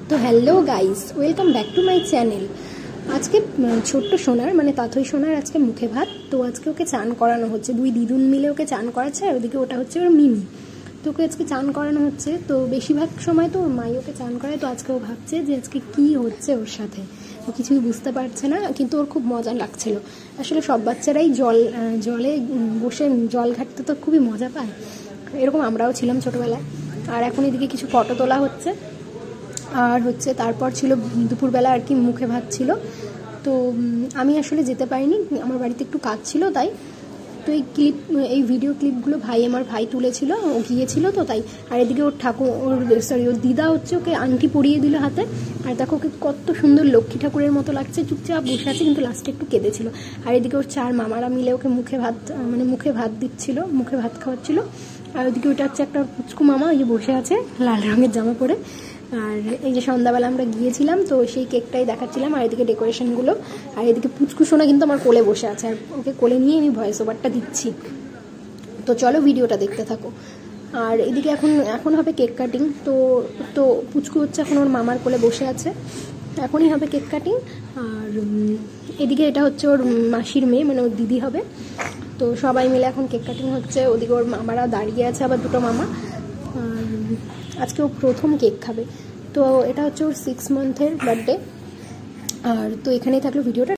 তো hello guys, welcome back to my channel. আজকে ছোট্ট সোনার মানে তাথই সোনার আজকে মুখে ভাত। তো আজকে ওকে চান করানো হচ্ছে, দুই দিদুন মিলে ওকে চান করাচ্ছে। আর ওদিকে ওটা হচ্ছে ওর মিমি। তো ওকে আজকে চান করানো হচ্ছে। তো বেশিরভাগ সময় তো ওর মাই ওকে চান করায়। তো আজকে ও ভাবছে যে আজকে কী হচ্ছে ওর সাথে, ও কিছুই বুঝতে পারছে না, কিন্তু ওর খুব মজা লাগছিল। আসলে সব বাচ্চারাই জলে বসে জল ঘাটতে তো খুবই মজা পায়, এরকম আমরাও ছিলাম ছোটোবেলায়। আর এখন এদিকে কিছু ফটো তোলা হচ্ছে। আর হচ্ছে তারপর ছিল দুপুরবেলা আর কি মুখে ভাত ছিল। তো আমি আসলে যেতে পারিনি, আমার বাড়িতে একটু কাজ ছিল তাই। তো এই ভিডিও ক্লিপগুলো আমার ভাই তুলেছিল, ও গিয়েছিল তো তাই। আর এদিকে ওর ওর দিদা হচ্ছে ওকে আংটি পরিয়ে দিল হাতে। আর দেখো ওকে কত সুন্দর লক্ষ্মী ঠাকুরের মতো লাগছে, চুপচাপ বসে আছে, কিন্তু লাস্টে একটু কেঁদেছিল। আর এদিকে ওর চার মামারা মিলে ওকে মুখে ভাত দিচ্ছিল, মুখে ভাত খাওয়াচ্ছিল। আর ওদিকে ওটা হচ্ছে একটা পুচকু মামা, ওই যে বসে আছে লাল রঙের জামা পরে। আর এই যে সন্ধ্যাবেলা আমরা গিয়েছিলাম, তো সেই কেকটাই দেখাচ্ছিলাম। আর এদিকে ডেকোরেশনগুলো। আর এদিকে পুচকু সোনা কিন্তু আমার কোলে বসে আছে, আর ওকে কোলে নিয়ে আমি ভয়েস ওভারটা দিচ্ছি। তো চলো ভিডিওটা দেখতে থাকো। আর এদিকে এখন হবে কেক কাটিং। তো পুচকু হচ্ছে এখন ওর মামার কোলে বসে আছে, এখনই হবে কেক কাটিং। আর এদিকে এটা হচ্ছে ওর মাসির মেয়ে, মানে ওর দিদি হবে। তো সবাই মিলে এখন কেক কাটিং হচ্ছে। ওদিকে ওর মামারা দাঁড়িয়ে আছে, আবার দুটো মামা। আর আজকে ও প্রথম কেক খাবে। তো এটা হচ্ছে ওর 6 মান্থের বার্থডে। আর তো এখানেই থাকলো ভিডিওটা।